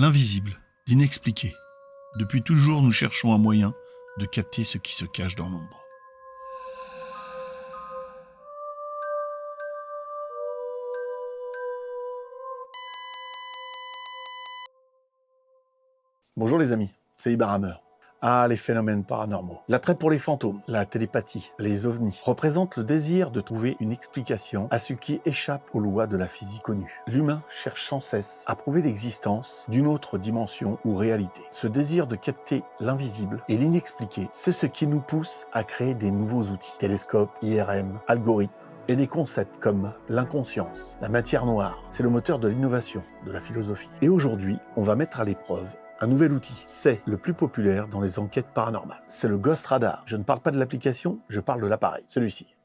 L'invisible, l'inexpliqué. Depuis toujours, nous cherchons un moyen de capter ce qui se cache dans l'ombre. Bonjour les amis, c'est Ibarhammer. Ah, les phénomènes paranormaux. L'attrait pour les fantômes, la télépathie, les ovnis représentent le désir de trouver une explication à ce qui échappe aux lois de la physique connue. L'humain cherche sans cesse à prouver l'existence d'une autre dimension ou réalité. Ce désir de capter l'invisible et l'inexpliqué, c'est ce qui nous pousse à créer des nouveaux outils. Télescopes, IRM, algorithmes, et des concepts comme l'inconscience, la matière noire. C'est le moteur de l'innovation, de la philosophie. Et aujourd'hui, on va mettre à l'épreuve un nouvel outil. C'est le plus populaire dans les enquêtes paranormales. C'est le Ghost Radar. Je ne parle pas de l'application, je parle de l'appareil, celui-ci.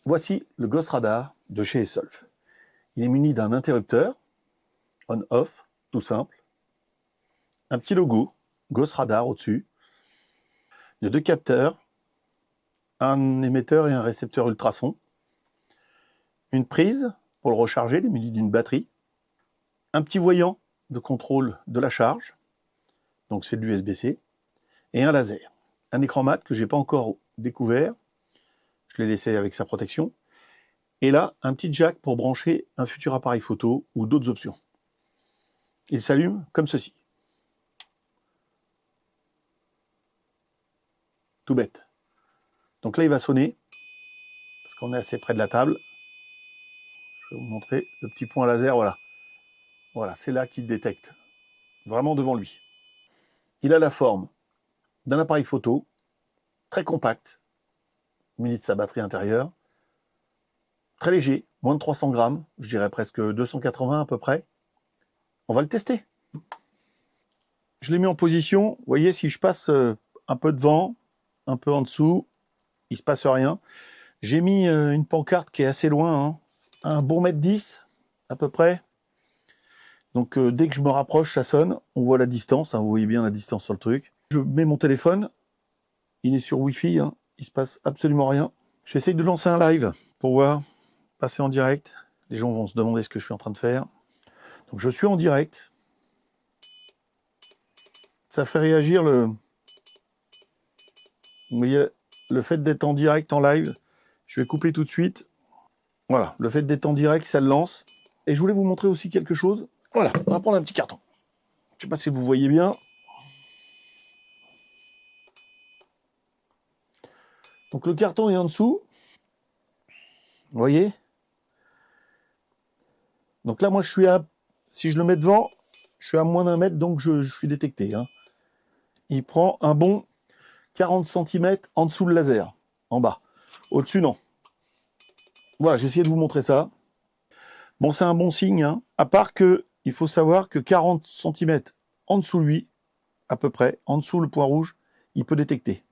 Voici le Ghost Radar de chez Esolv. Il est muni d'un interrupteur, on-off, tout simple, un petit logo, Ghost Radar au-dessus. Il y a deux capteurs, un émetteur et un récepteur ultrason, une prise pour le recharger, il est muni d'une batterie, un petit voyant de contrôle de la charge, donc c'est de l'USB-C, et un laser. Un écran mat que je n'ai pas encore découvert, je l'ai laissé avec sa protection, et là, un petit jack pour brancher un futur appareil photo ou d'autres options. Il s'allume comme ceci. Tout bête. Donc là, il va sonner, parce qu'on est assez près de la table. Je vais vous montrer le petit point laser, voilà. Voilà, c'est là qu'il détecte, vraiment devant lui. Il a la forme d'un appareil photo, très compact, muni de sa batterie intérieure, très léger, moins de 300 grammes, je dirais presque 280 à peu près. On va le tester. Je l'ai mis en position, vous voyez, si je passe un peu devant, un peu en dessous, il ne se passe rien. J'ai mis une pancarte qui est assez loin, hein, un bon mètre 10 à peu près. Donc dès que je me rapproche, ça sonne, on voit la distance, hein, vous voyez bien la distance sur le truc. Je mets mon téléphone, il est sur Wi-Fi, hein, il se passe absolument rien. J'essaye de lancer un live pour voir, passer en direct. Les gens vont se demander ce que je suis en train de faire. Donc je suis en direct. Ça fait réagir le... Vous voyez, le fait d'être en direct, en live, je vais couper tout de suite. Voilà, le fait d'être en direct, ça le lance. Et je voulais vous montrer aussi quelque chose. Voilà, on va prendre un petit carton. Je ne sais pas si vous voyez bien. Donc le carton est en dessous. Vous voyez? Donc là, moi, je suis à... Si je le mets devant, je suis à moins d'un mètre, donc je suis détecté. Hein. Il prend un bon 40 cm en dessous le laser, en bas. Au-dessus, non. Voilà, j'ai essayé de vous montrer ça. Bon, c'est un bon signe, hein. À part que il faut savoir que 40 cm en dessous lui, à peu près, en dessous le point rouge, il peut détecter.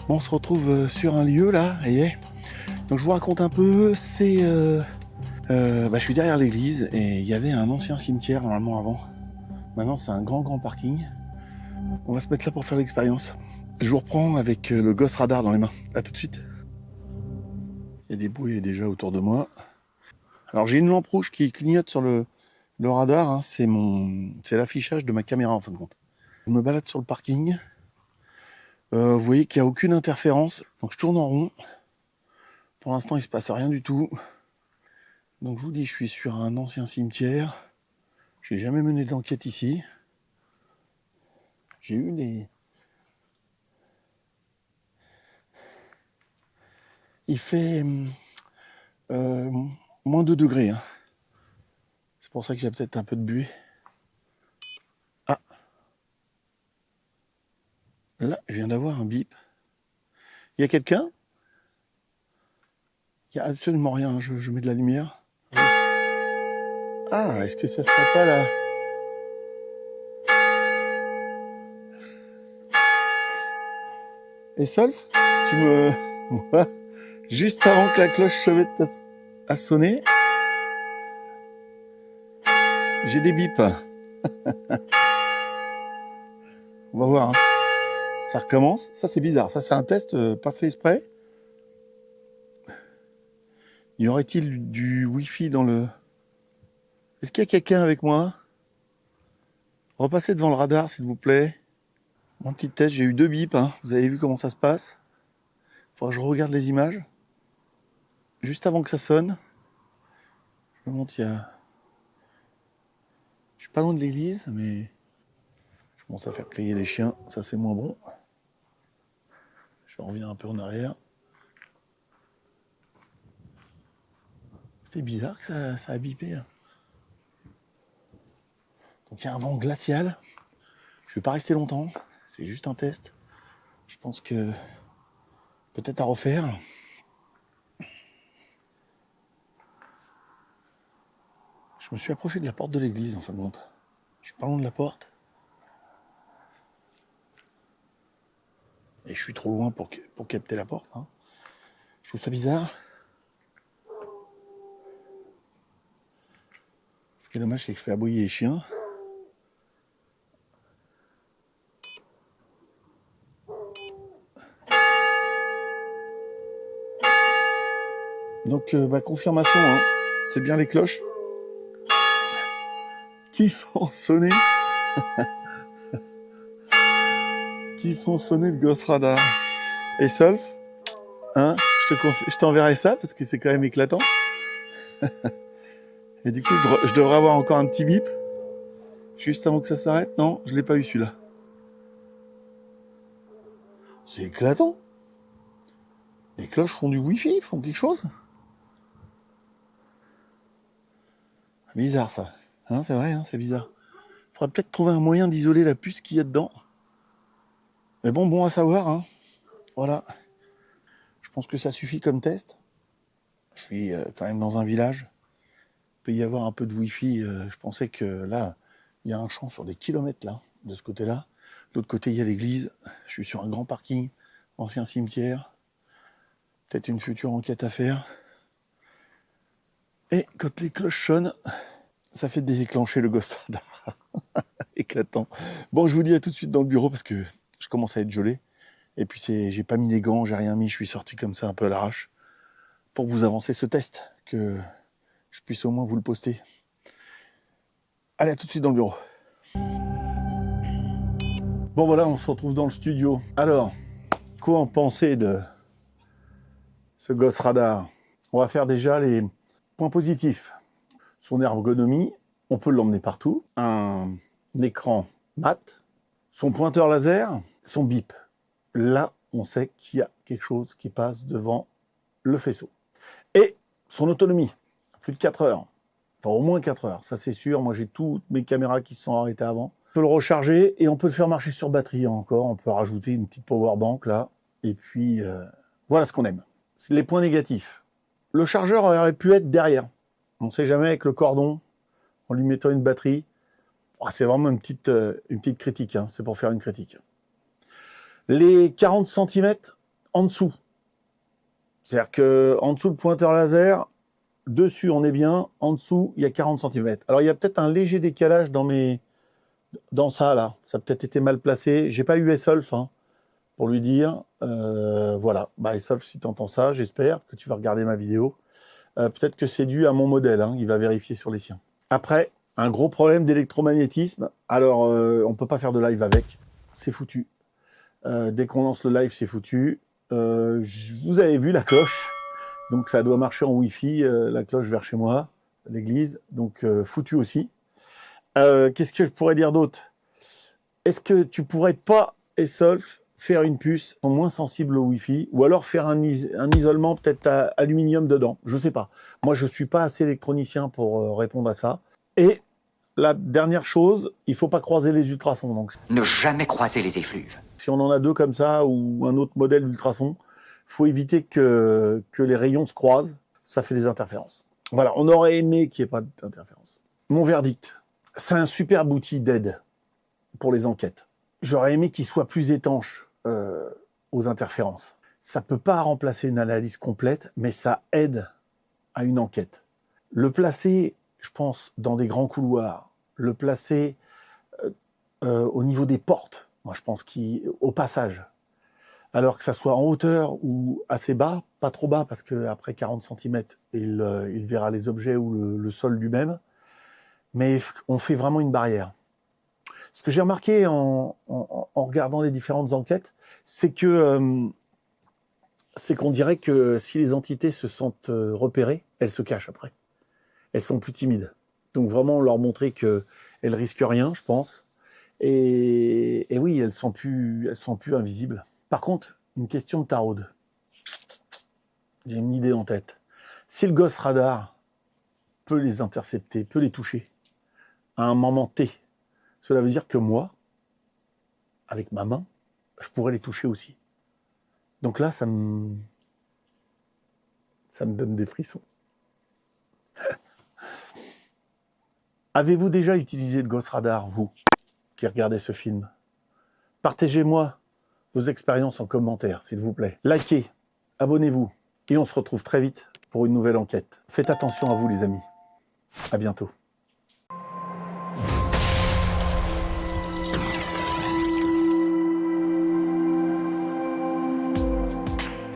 Bon, on se retrouve sur un lieu là, vous voyez. Donc je vous raconte un peu, c'est... je suis derrière l'église et il y avait un ancien cimetière normalement avant. Maintenant c'est un grand parking. On va se mettre là pour faire l'expérience. Je vous reprends avec le Ghost Radar dans les mains. À tout de suite. Il y a des bruits déjà autour de moi. Alors j'ai une lampe rouge qui clignote sur le radar. Hein. C'est l'affichage de ma caméra en fin de compte. Je me balade sur le parking. Vous voyez qu'il n'y a aucune interférence. Donc je tourne en rond. Pour l'instant il ne se passe rien du tout. Donc je vous dis, je suis sur un ancien cimetière. Je n'ai jamais mené d'enquête ici. J'ai eu des... Il fait moins 2 degrés. Hein. C'est pour ça qu'il y a peut-être un peu de buée. Ah. Là, je viens d'avoir un bip. Il y a quelqu'un? Il n'y a absolument rien. Je mets de la lumière. Ah, est-ce que ça serait pas là? Et Solf, tu me vois juste avant que la cloche se mette à sonner, j'ai des bips. On va voir. Hein. Ça recommence. Ça, c'est bizarre. Ça, c'est un test pas fait exprès. Y aurait-il du Wi-Fi dans le... Est-ce qu'il y a quelqu'un avec moi? Repassez devant le radar, s'il vous plaît. Mon petit test, j'ai eu 2 bips. Hein. Vous avez vu comment ça se passe? Faudra que je regarde les images. Juste avant que ça sonne. Je me montre, il y a... Je suis pas loin de l'église, mais... Je commence à faire crier les chiens. Ça, c'est moins bon. Je reviens un peu en arrière. C'est bizarre que ça a bipé. Hein. Donc il y a un vent glacial. Je vais pas rester longtemps. C'est juste un test. Je pense que peut-être à refaire. Je me suis approché de la porte de l'église en fin de compte. Je suis pas loin de la porte. Et je suis trop loin pour capter la porte. Hein. Je trouve ça bizarre. Ce qui est dommage, c'est que je fais aboyer les chiens. Donc, confirmation, hein. C'est bien les cloches qui font sonner le Ghost Radar. Et Solf, hein, je t'enverrai ça parce que c'est quand même éclatant. Et du coup, je devrais avoir encore un petit bip juste avant que ça s'arrête. Non, je l'ai pas eu celui-là. C'est éclatant. Les cloches font du Wi-Fi, font quelque chose. Bizarre ça. Hein, c'est vrai, hein, c'est bizarre. Faudrait peut-être trouver un moyen d'isoler la puce qu'il y a dedans. Mais bon à savoir. Hein. Voilà. Je pense que ça suffit comme test. Je suis quand même dans un village. Il peut y avoir un peu de Wi-Fi. Je pensais que là, il y a un champ sur des kilomètres là, de ce côté-là. De l'autre côté, il y a l'église. Je suis sur un grand parking, ancien cimetière. Peut-être une future enquête à faire. Et quand les cloches sonnent, ça fait déclencher le Ghost Radar. Éclatant. Bon, je vous dis à tout de suite dans le bureau parce que je commence à être gelé. Et puis j'ai pas mis les gants, j'ai rien mis, je suis sorti comme ça un peu à l'arrache pour vous avancer ce test, que je puisse au moins vous le poster. Allez, à tout de suite dans le bureau. Bon voilà, on se retrouve dans le studio. Alors, quoi en penser de ce Ghost Radar? On va faire déjà les points positifs. Son ergonomie, on peut l'emmener partout. Un écran mat, son pointeur laser, son bip. Là, on sait qu'il y a quelque chose qui passe devant le faisceau. Et son autonomie, plus de 4 heures. Enfin, au moins 4 heures, ça c'est sûr. Moi, j'ai toutes mes caméras qui se sont arrêtées avant. On peut le recharger et on peut le faire marcher sur batterie encore. On peut rajouter une petite power bank là. Et puis, voilà ce qu'on aime. C'est les points négatifs. Le chargeur aurait pu être derrière. On ne sait jamais avec le cordon, en lui mettant une batterie. C'est vraiment une petite critique. Hein. C'est pour faire une critique. Les 40 cm en dessous. C'est-à-dire qu'en dessous le pointeur laser, dessus on est bien, en dessous il y a 40 cm. Alors il y a peut-être un léger décalage dans ça là. Ça a peut-être été mal placé. J'ai pas eu Esolf hein, pour lui dire. Voilà. Esolf, si tu entends ça, j'espère que tu vas regarder ma vidéo. Peut-être que c'est dû à mon modèle. Hein. Il va vérifier sur les siens. Après, un gros problème d'électromagnétisme. Alors on peut pas faire de live avec. C'est foutu. Dès qu'on lance le live, c'est foutu. Vous avez vu la cloche, donc ça doit marcher en Wi-Fi, la cloche vers chez moi, l'église, donc foutu aussi. Qu'est-ce que je pourrais dire d'autre? Est-ce que tu pourrais pas, Esolf, faire une puce moins sensible au Wi-Fi, ou alors faire un isolement peut-être à aluminium dedans? Je sais pas. Moi, je suis pas assez électronicien pour répondre à ça. Et la dernière chose, il faut pas croiser les ultrasons. Donc, ne jamais croiser les effluves. si on en a deux comme ça, ou un autre modèle d'ultrason, il faut éviter que les rayons se croisent. Ça fait des interférences. Voilà, on aurait aimé qu'il n'y ait pas d'interférences. Mon verdict, c'est un superbe outil d'aide pour les enquêtes. J'aurais aimé qu'il soit plus étanche aux interférences. Ça ne peut pas remplacer une analyse complète, mais ça aide à une enquête. Le placer, je pense, dans des grands couloirs, le placer au niveau des portes, Moi, je pense qu'au passage, alors que ça soit en hauteur ou assez bas, pas trop bas, parce qu'après 40 cm, il verra les objets ou le sol lui-même, mais on fait vraiment une barrière. Ce que j'ai remarqué en regardant les différentes enquêtes, c'est qu'on dirait que si les entités se sentent repérées, elles se cachent après. Elles sont plus timides. Donc vraiment leur montrer qu'elles risquent rien, je pense. Et oui, elles sont plus invisibles. Par contre, une question de taraude. J'ai une idée en tête. Si le Ghost Radar peut les intercepter, peut les toucher, à un moment T, cela veut dire que moi, avec ma main, je pourrais les toucher aussi. Donc là, ça me donne des frissons. Avez-vous déjà utilisé le Ghost Radar, vous, qui regardez ce film? Partagez-moi vos expériences en commentaire, s'il vous plaît. Likez, abonnez-vous, et on se retrouve très vite pour une nouvelle enquête. Faites attention à vous, les amis. À bientôt.